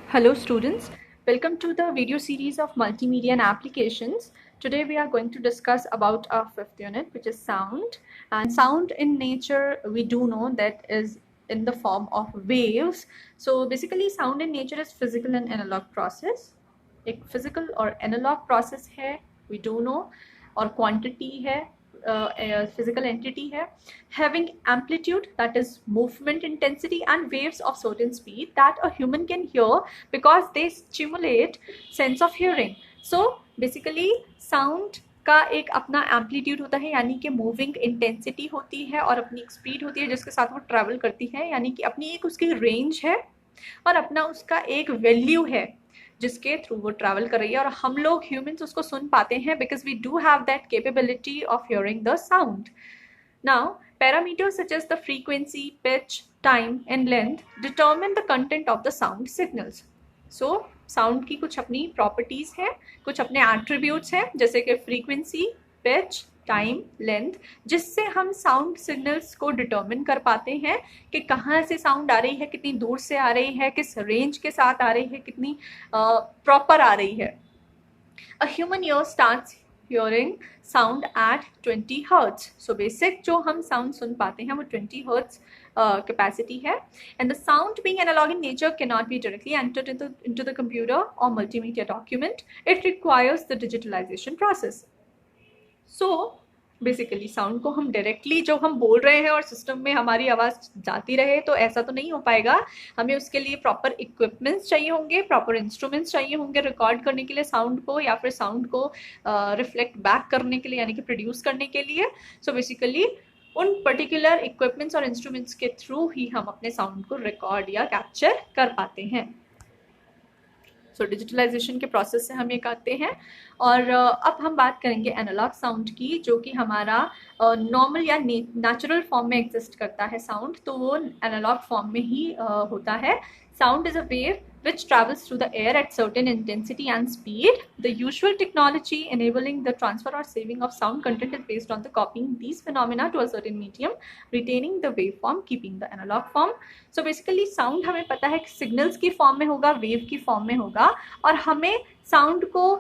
Hello students, welcome to the video series of multimedia and applications. Today we are going to discuss about our fifth unit, which is sound. And sound in nature, we do know that is in the form of waves. So basically sound in nature is physical and analog process. एक physical और analog process है, we do know, और quantity है, physical entity है, having amplitude, that is movement intensity, and waves of certain speed that a human can hear because they stimulate sense of hearing. So basically sound का एक अपना amplitude होता है, यानी कि मूविंग इंटेंसिटी होती है और अपनी एक स्पीड होती है जिसके साथ वो ट्रैवल करती है, यानी कि अपनी एक उसकी रेंज है और अपना उसका एक वैल्यू है जिसके थ्रू वो ट्रैवल कर रही है और हम लोग ह्यूमंस उसको सुन पाते हैं because we do have that capability of hearing the sound. Now, parameters such as the frequency, pitch, time and length determine the content of the sound signals. So, sound की कुछ अपनी properties हैं, कुछ अपने attributes हैं, जैसे कि frequency, pitch, time, length, जिससे हम साउंड सिग्नल्स को डिटर्मिन कर पाते हैं कि कहाँ से साउंड आ रही है, कितनी दूर से आ रही है, किस रेंज के साथ आ रही है, कितनी प्रॉपर आ रही है. A human ear starts hearing sound at 20 hertz. So basic जो हम sound सुन पाते हैं वो 20 hertz capacity है. And the sound being analog in nature cannot be directly entered into the computer or multimedia document. It requires the digitalization process. So basically sound को हम directly जो हम बोल रहे हैं और सिस्टम में हमारी आवाज़ जाती रहे तो ऐसा तो नहीं हो पाएगा. हमें उसके लिए प्रॉपर इक्विपमेंट्स चाहिए होंगे, प्रॉपर इंस्ट्रूमेंट्स चाहिए होंगे रिकॉर्ड करने के लिए साउंड को, या फिर साउंड को रिफ्लेक्ट बैक करने के लिए, यानी कि प्रोड्यूस करने के लिए. सो बेसिकली उन पर्टिकुलर इक्विपमेंट्स और इंस्ट्रूमेंट्स के थ्रू ही हम अपने साउंड को रिकॉर्ड या कैप्चर कर पाते हैं. सो डिजिटलाइजेशन के प्रोसेस से हम ये करते हैं. और अब हम बात करेंगे एनालॉग साउंड की, जो कि हमारा नॉर्मल या नेचुरल फॉर्म में एग्जिस्ट करता है साउंड, तो वो एनालॉग फॉर्म में ही होता है. Sound is a wave which travels through the air at certain intensity and speed. The usual technology enabling the transfer or saving of sound content is based on the copying these phenomena to a certain medium, retaining the waveform, keeping the analog form. So basically sound हमें पता है कि signals की form में होगा, wave की form में होगा, और हमें sound को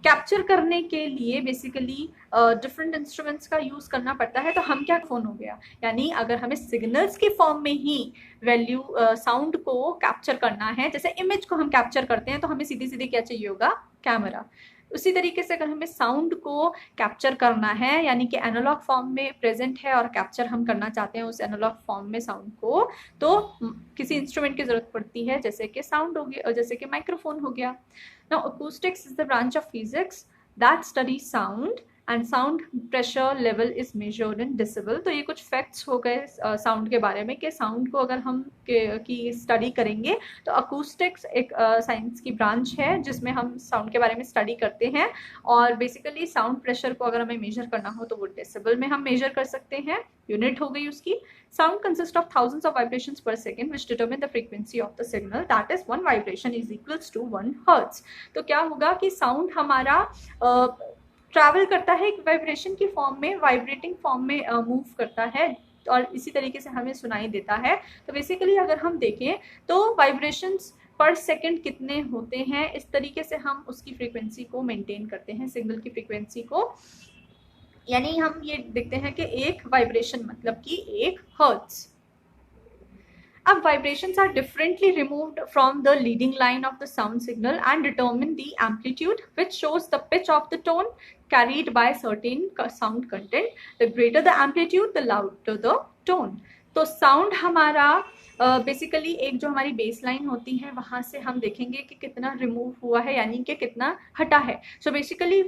कैप्चर करने के लिए बेसिकली डिफरेंट इंस्ट्रूमेंट्स का यूज़ करना पड़ता है. तो हम क्या फ़ोन हो गया, यानी अगर हमें सिग्नल्स की फॉर्म में ही वैल्यू साउंड को कैप्चर करना है, जैसे इमेज को हम कैप्चर करते हैं तो हमें सीधी सीधी क्या चाहिए होगा, कैमरा. उसी तरीके से अगर हमें साउंड को कैप्चर करना है, यानी कि एनालॉग फॉर्म में प्रेजेंट है और कैप्चर हम करना चाहते हैं उस एनालॉग फॉर्म में साउंड को, तो किसी इंस्ट्रूमेंट की ज़रूरत पड़ती है, जैसे कि साउंड हो गया, जैसे कि माइक्रोफोन हो गया. Now, acoustics is the branch of physics that studies sound and sound pressure level is measured in decibel. तो ये कुछ फैक्ट्स हो गए साउंड के बारे में कि साउंड को अगर हम की स्टडी करेंगे तो अकूस्टिक्स एक साइंस की ब्रांच है जिसमें हम साउंड के बारे में स्टडी करते हैं. और बेसिकली साउंड प्रेशर को अगर हमें मेजर करना हो तो वो डेसिबल में हम मेजर कर सकते हैं, यूनिट हो गई उसकी. Sound consists of thousands of vibrations per second which determine the frequency of the signal. That is, one vibration is equals to 1 hertz. तो क्या होगा कि साउंड हमारा ट्रैवल करता है एक वाइब्रेशन की फॉर्म में, वाइब्रेटिंग फॉर्म में मूव करता है और इसी तरीके से हमें सुनाई देता है. तो बेसिकली अगर हम देखें तो वाइब्रेशंस पर सेकंड कितने होते हैं, इस तरीके से हम उसकी फ्रीक्वेंसी को मेंटेन करते हैं, सिग्नल की फ्रीक्वेंसी को. यानी हम ये देखते हैं कि एक वाइब्रेशन मतलब कि 1 हर्ट्ज. अब vibrations are differently removed from the leading line of the sound signal and determine the amplitude, which shows the pitch of the tone carried by certain sound content. The greater the amplitude, the louder the tone. तो sound हमारा basically एक जो हमारी base line होती है वहाँ से हम देखेंगे कि कितना रिमूव हुआ है, यानी कि कितना हटा है. सो बेसिकली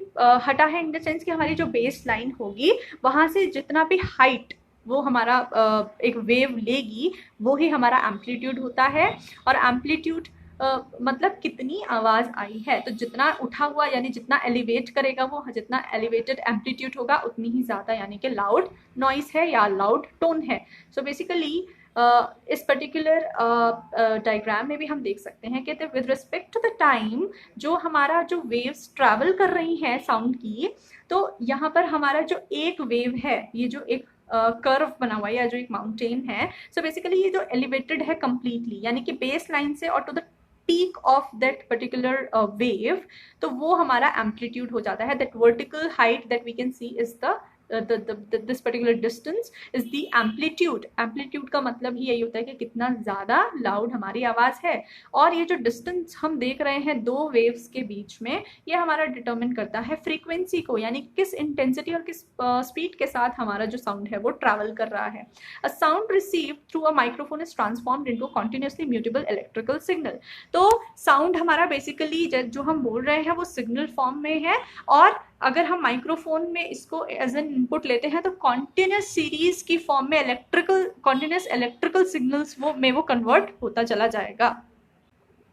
हटा है इन द सेंस कि हमारी जो बेस लाइन होगी वहाँ से जितना भी हाइट वो हमारा एक वेव लेगी वो ही हमारा एम्पलीट्यूड होता है. और एम्पलीट्यूड मतलब कितनी आवाज़ आई है, तो जितना उठा हुआ यानी जितना एलिवेट करेगा वो, जितना एलिवेटेड एम्पलीट्यूड होगा उतनी ही ज़्यादा यानी कि लाउड नॉइस है या लाउड टोन है. सो बेसिकली इस पर्टिकुलर डायग्राम में भी हम देख सकते हैं कि with respect to the time जो हमारा जो वेव्स ट्रैवल कर रही हैं साउंड की, तो यहाँ पर हमारा जो एक वेव है, ये जो एक कर्व बना हुआ है या जो एक माउंटेन है, सो बेसिकली ये जो एलिवेटेड है कम्प्लीटली, यानी कि बेस लाइन से और to the peak of that particular wave, तो वो हमारा एम्पलीट्यूड हो जाता है. That vertical height that we can see is this particular distance is the amplitude. amplitude का मतलब ही यही होता है कि कितना ज़्यादा लाउड हमारी आवाज़ है. और ये जो डिस्टेंस हम देख रहे हैं दो वेव्स के बीच में, ये हमारा डिटरमिन करता है फ्रीक्वेंसी को, यानी किस इंटेंसिटी और किस स्पीड के साथ हमारा जो साउंड है वो ट्रैवल कर रहा है. A sound received through a microphone is transformed into continuously mutable electrical signal. तो साउंड हमारा बेसिकली जो हम बोल रहे हैं वो सिग्नल फॉर्म में है, और अगर हम माइक्रोफोन में इसको एज एन इनपुट लेते हैं तो कॉन्टिन्यूस सीरीज की फॉर्म में कॉन्टिन्यूस इलेक्ट्रिकल सिग्नल्स वो कन्वर्ट होता चला जाएगा.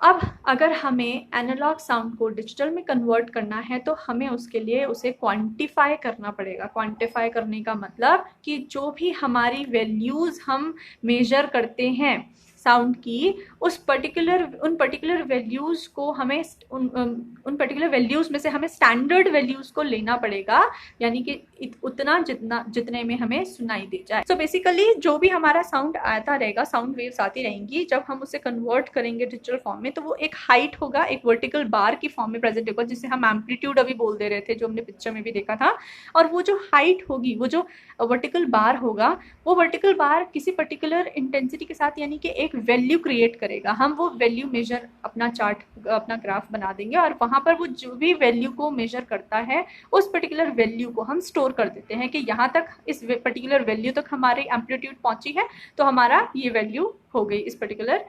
अब अगर हमें एनालॉग साउंड को डिजिटल में कन्वर्ट करना है तो हमें उसके लिए उसे क्वांटिफाई करना पड़ेगा. क्वांटिफाई करने का मतलब कि जो भी हमारी वैल्यूज़ हम मेजर करते हैं साउंड की, उन पर्टिकुलर वैल्यूज़ को हमें उन पर्टिकुलर वैल्यूज़ में से हमें स्टैंडर्ड वैल्यूज़ को लेना पड़ेगा, यानी कि उतना जितने में हमें सुनाई दे जाए. सो बेसिकली जो भी हमारा साउंड आता रहेगा, साउंड वेव्स आती रहेंगी, जब हम उसे कन्वर्ट करेंगे डिजिटल फॉर्म में तो वो एक हाइट होगा, एक वर्टिकल बार की फॉर्म में प्रेजेंट होगा, जिसे हम एम्पलीट्यूड अभी बोल दे रहे थे, जो हमने पिक्चर में भी देखा था. और वो जो हाइट होगी, वो जो वर्टिकल बार होगा, वो वर्टिकल बार किसी पर्टिकुलर इंटेंसिटी के साथ यानी कि एक वैल्यू क्रिएट करेगा. हम वो वैल्यू मेजर अपना चार्ट अपना ग्राफ बना देंगे और वहाँ पर वो जो भी वैल्यू को मेजर करता है उस पर्टिकुलर वैल्यू को हम स्टोर कर देते हैं कि यहाँ तक, इस पर्टिकुलर वैल्यू तक हमारी एम्पलीट्यूड पहुँची है तो हमारा ये वैल्यू हो गई इस पर्टिकुलर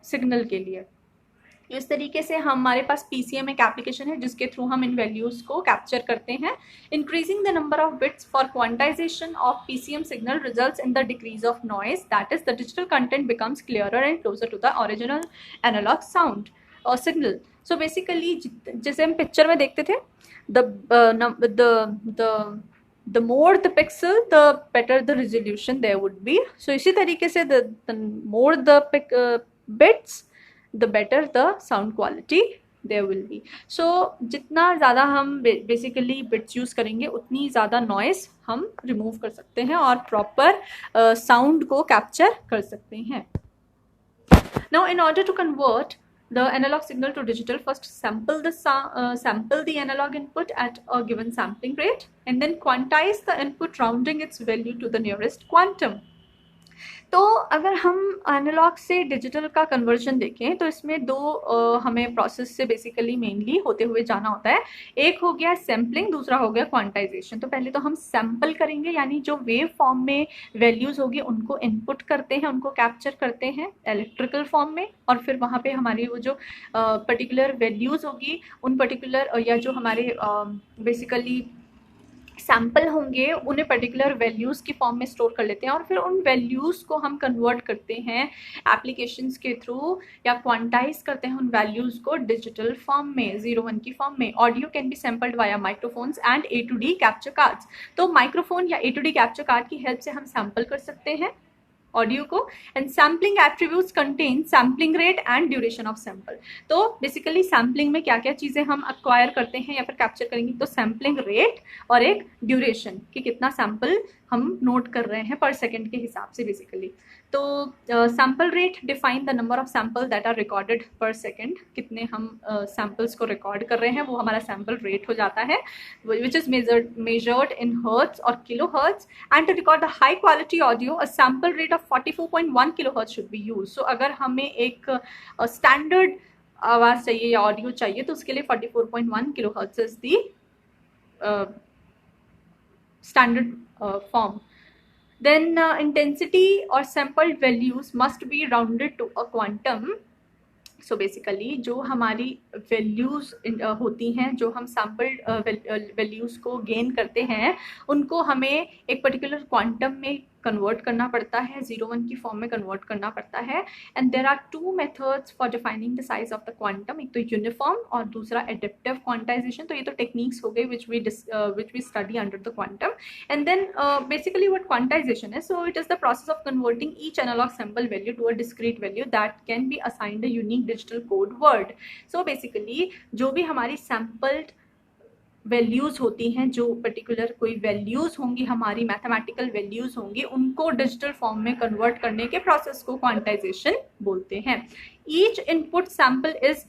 सिग्नल के लिए. इस तरीके से हमारे पास PCM एक एप्लीकेशन है जिसके थ्रू हम इन वैल्यूज़ को कैप्चर करते हैं. Increasing the number of bits for quantisation of PCM signal results in the decrease of noise, that is the digital content becomes clearer and closer to the original analogue sound और signal. So basically जैसे हम picture में देखते थे, the more the pixel, the better the resolution there would be. So इसी तरीके से the more the bits, the better the sound quality there will be. So जितना ज़्यादा हम basically bits use करेंगे उतनी ज़्यादा noise हम remove कर सकते हैं और proper sound को capture कर सकते हैं. Now in order to convert the analog signal to digital, first sample the analog input at a given sampling rate and then quantize the input rounding its value to the nearest quantum. तो अगर हम analogue से digital का conversion देखें तो इसमें दो हमें प्रोसेस से बेसिकली मेनली होते हुए जाना होता है. एक हो गया सैम्पलिंग, दूसरा हो गया क्वांटाइजेशन. तो पहले तो हम सैम्पल करेंगे, यानी जो वेव फॉर्म में वैल्यूज़ होगी उनको इनपुट करते हैं, उनको कैप्चर करते हैं इलेक्ट्रिकल फॉर्म में, और फिर वहाँ पे हमारी वो जो पर्टिकुलर वैल्यूज़ होगी उन पर्टिकुलर या जो हमारे बेसिकली सैम्पल होंगे उन्हें पर्टिकुलर वैल्यूज़ की फॉर्म में स्टोर कर लेते हैं और फिर उन वैल्यूज़ को हम कन्वर्ट करते हैं एप्लीकेशंस के थ्रू या क्वांटाइज करते हैं उन वैल्यूज़ को डिजिटल फॉर्म में, 0-1 की फॉर्म में. Audio can be sampled via microphones and A2D capture cards. तो माइक्रोफोन या A2D कैप्चर कार्ड की हेल्प से हम सैम्पल कर सकते हैं ऑडियो को. And sampling attributes contain sampling rate and duration of sample. तो बेसिकली सैम्पलिंग में क्या क्या चीज़ें हम एक्वायर करते हैं या फिर कैप्चर करेंगे, तो सैम्पलिंग रेट और एक ड्यूरेशन कि कितना सैम्पल हम नोट कर रहे हैं पर सेकेंड के हिसाब से बेसिकली. तो sample rate define the number of sample that are recorded per second. कितने हम सैम्पल्स को रिकॉर्ड कर रहे हैं वो हमारा सैम्पल रेट हो जाता है, which is measured in hertz और kilo hertz. And to record the high quality audio a sample rate of 44.1 kilo hertz should be use. So अगर हमें एक स्टैंडर्ड आवाज़ चाहिए या ऑडियो चाहिए तो उसके लिए 44.1 kilo hertz is the standard form. Then intensity or sampled values must be rounded to a quantum. So basically जो हमारी वैल्यूज़ होती हैं, जो हम सैम्पल्ड वैल्यूज़ को गेन करते हैं, उनको हमें एक पर्टिकुलर क्वांटम में कन्वर्ट करना पड़ता है, 0-1 की फॉर्म में कन्वर्ट करना पड़ता है. And there are 2 methods for defining the size of the quantum. एक तो यूनिफॉर्म और दूसरा एडेप्टिव क्वांटाइजेशन. तो ये तो टेक्निक्स हो गई which we study under the quantum. And then basically what quantization है, so it is the process of converting each analog sample value to a discrete value that can be assigned a unique digital code word. So basically जो भी हमारी sampled values होती हैं, जो particular कोई values होंगी हमारी, मैथमेटिकल वैल्यूज़ होंगी, उनको डिजिटल फॉर्म में कन्वर्ट करने के प्रोसेस को क्वांटाइजेशन बोलते हैं। Each input sample is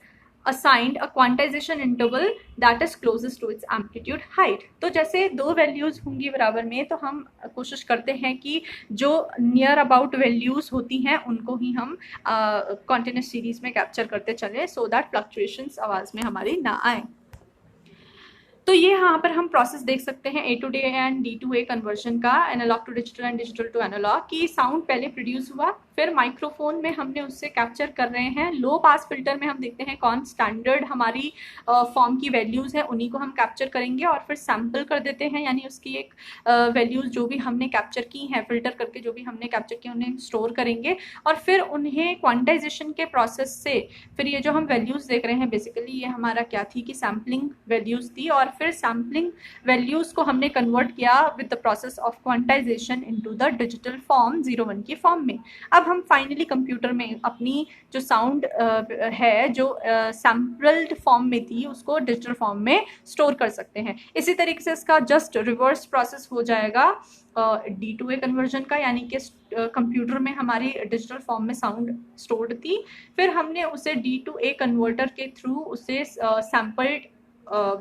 assigned a quantisation interval that is closest to its amplitude height. तो जैसे दो वैल्यूज़ होंगी बराबर में, तो हम कोशिश करते हैं कि जो नियर अबाउट वैल्यूज़ होती हैं उनको ही हम कॉन्टिन्यूस सीरीज में कैप्चर करते चलें, सो दैट फ्लक्चुएशंस आवाज़ में हमारी ना आए। तो ये यहाँ पर हम प्रोसेस देख सकते हैं A to D and D to A conversion का, analog to digital and digital to analog, की साउंड पहले प्रोड्यूस हुआ, फिर माइक्रोफोन में हमने उससे कैप्चर कर रहे हैं। लो पास फिल्टर में हम देखते हैं कौन स्टैंडर्ड हमारी फॉर्म की वैल्यूज़ है उन्हीं को हम कैप्चर करेंगे और फिर सैम्पल कर देते हैं, यानी उसकी एक वैल्यूज़ जो भी हमने कैप्चर की हैं, फिल्टर करके जो भी हमने कैप्चर किया उन्हें स्टोर करेंगे और फिर उन्हें क्वांटाइजेशन के प्रोसेस से फिर ये जो हम वैल्यूज़ देख रहे हैं बेसिकली ये हमारा क्या थी कि सैम्पलिंग वैल्यूज़ थी, और फिर सैम्पलिंग वैल्यूज़ को हमने कन्वर्ट किया with the process of quantization into the digital form 01 की फॉर्म में। अब हम फाइनली कंप्यूटर में अपनी जो साउंड है जो सैम्पल्ड फॉर्म में थी उसको डिजिटल फॉर्म में स्टोर कर सकते हैं। इसी तरीके से इसका जस्ट रिवर्स प्रोसेस हो जाएगा D to A कन्वर्जन का, यानी कि कंप्यूटर में हमारी डिजिटल फॉर्म में साउंड स्टोर्ड थी, फिर हमने उसे D to A कन्वर्टर के थ्रू उसे सैम्पल्ड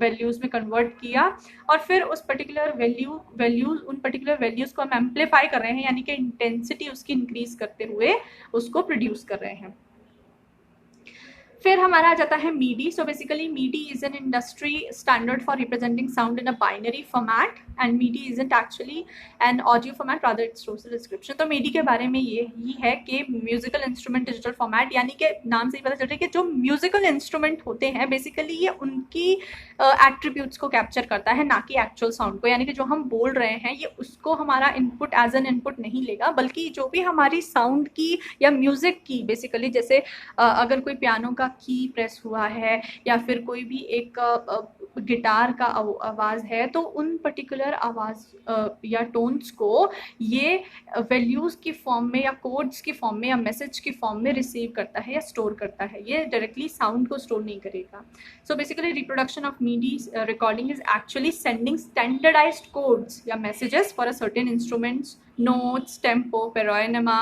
वैल्यूज़ में कन्वर्ट किया और फिर उस पर्टिकुलर उन पर्टिकुलर वैल्यूज़ को हम एम्पलीफाई कर रहे हैं, यानी कि इंटेंसिटी उसकी इंक्रीज करते हुए उसको प्रोड्यूस कर रहे हैं। फिर हमारा आ जाता है midi. So basically midi is an industry standard for representing sound in a binary format and midi isn't actually an audio format, rather it's stores the description. तो मीडी के बारे में ये ही है कि म्यूजिकल इंस्ट्रूमेंट डिजिटल फॉर्मेट, यानी कि नाम से ही पता चल रहा है कि जो म्यूजिकल इंस्ट्रूमेंट होते हैं बेसिकली ये उनकी एट्रीब्यूट्स को कैप्चर करता है, ना कि एक्चुअल साउंड को, यानी कि जो हम बोल रहे हैं ये उसको हमारा इनपुट एज एन इनपुट नहीं लेगा, बल्कि जो भी हमारी साउंड की या म्यूजिक की बेसिकली, जैसे अगर कोई पियानो का की प्रेस हुआ है या फिर कोई भी एक गिटार का आवाज़ है, तो उन पर्टिकुलर आवाज़ या टोन्स को ये वैल्यूज़ की फॉर्म में या कोड्स की फॉर्म में या मैसेज की फॉर्म में रिसीव करता है या स्टोर करता है, ये डायरेक्टली साउंड को स्टोर नहीं करेगा। So basically reproduction of MIDI recording is actually sending standardized codes या messages for a certain instruments, notes, tempo, paroxysma,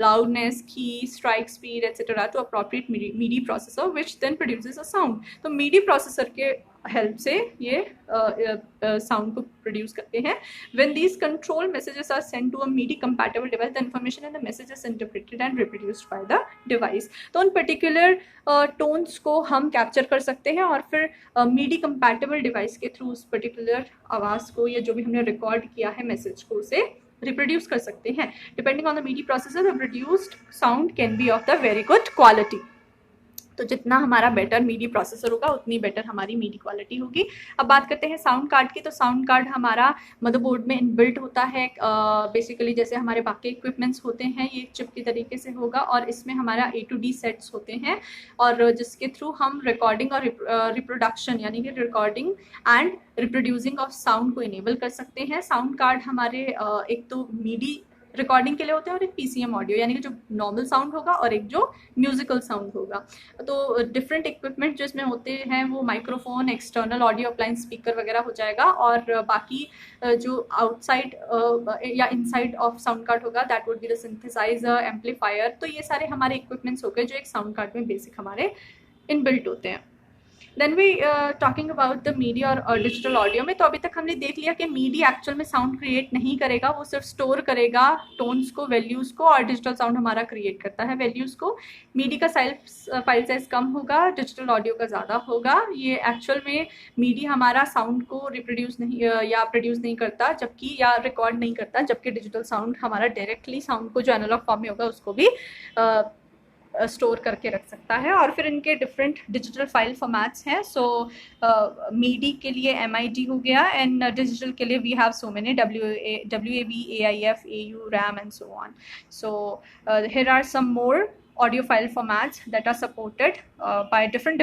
loudness, key, strike speed, etc. to appropriate MIDI processor, which then produces a sound. तो MIDI processor के help से ये sound को produce करते हैं। When these control messages are sent to a MIDI compatible device, the information in the message is interpreted and reproduced by the device. तो उन particular tones को हम कैप्चर कर सकते हैं और फिर MIDI compatible डिवाइस के थ्रू उस पर्टिकुलर आवाज़ को या जो भी हमने रिकॉर्ड किया है मैसेज को उसे रिप्रोड्यूस कर सकते हैं। Depending on the midi processor the produced sound can be of the very good quality. तो जितना हमारा बेटर मीडी प्रोसेसर होगा उतनी बेटर हमारी मीडी क्वालिटी होगी। अब बात करते हैं साउंड कार्ड की। तो साउंड कार्ड हमारा मदरबोर्ड में इनबिल्ट होता है, बेसिकली जैसे हमारे बाकी इक्विपमेंट्स होते हैं ये चिप की तरीके से होगा, और इसमें हमारा A to D सेट्स होते हैं और जिसके थ्रू हम रिकॉर्डिंग और रिप्रोडक्शन यानी कि recording and reproducing of sound को इनेबल कर सकते हैं। साउंड कार्ड हमारे एक तो मीडी रिकॉर्डिंग के लिए होते हैं और एक PCM ऑडियो यानी कि जो नॉर्मल साउंड होगा और एक जो म्यूजिकल साउंड होगा। तो डिफरेंट इक्विपमेंट जो इसमें होते हैं वो microphone, external audio appliance, speaker वगैरह हो जाएगा, और बाकी जो आउटसाइड या इनसाइड ऑफ साउंड कार्ड होगा that would be the synthesiser, amplifier. तो ये सारे हमारे इक्विपमेंट्स हो गए जो एक साउंड कार्ड में बेसिक हमारे इनबिल्ट होते हैं। Then we talking about the MIDI और डिजिटल ऑडियो में, तो अभी तक हमने देख लिया कि मीडी एक्चुअल में साउंड क्रिएट नहीं करेगा, वो सिर्फ स्टोर करेगा टोन्स को, वैल्यूज़ को, और डिजिटल साउंड हमारा क्रिएट करता है वैल्यूज़ को। मीडी का फाइल साइज कम होगा, डिजिटल ऑडियो का ज़्यादा होगा। ये एक्चुअल में मीडी हमारा साउंड को रिप्रोड्यूस नहीं या प्रोड्यूस नहीं करता जबकि या रिकॉर्ड नहीं करता, जबकि डिजिटल साउंड हमारा डायरेक्टली साउंड को जो एनालॉग फॉर्म में होगा उसको भी स्टोर करके रख सकता है। और फिर इनके डिफरेंट डिजिटल फाइल फॉर्मेट्स हैं। सो मीडी के लिए MID हो गया, एंड डिजिटल के लिए we have so many WAV, AIF, AU, RAM and so on. So here are some more audio file formats that are supported by different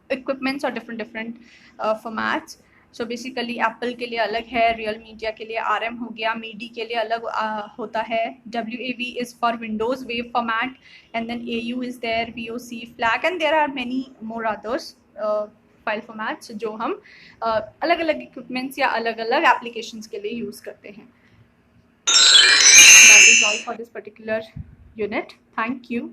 equipments or different formats. So basically Apple के लिए अलग है, real media के लिए RM हो गया, midi के लिए अलग होता है, WAV is for Windows wave format, and then AU is there, VOC, FLAC, and there are many more others file formats जो हम अलग अलग इक्विपमेंट्स या अलग अलग एप्लीकेशंस के लिए यूज़ करते हैं. That is all for this particular unit. Thank you.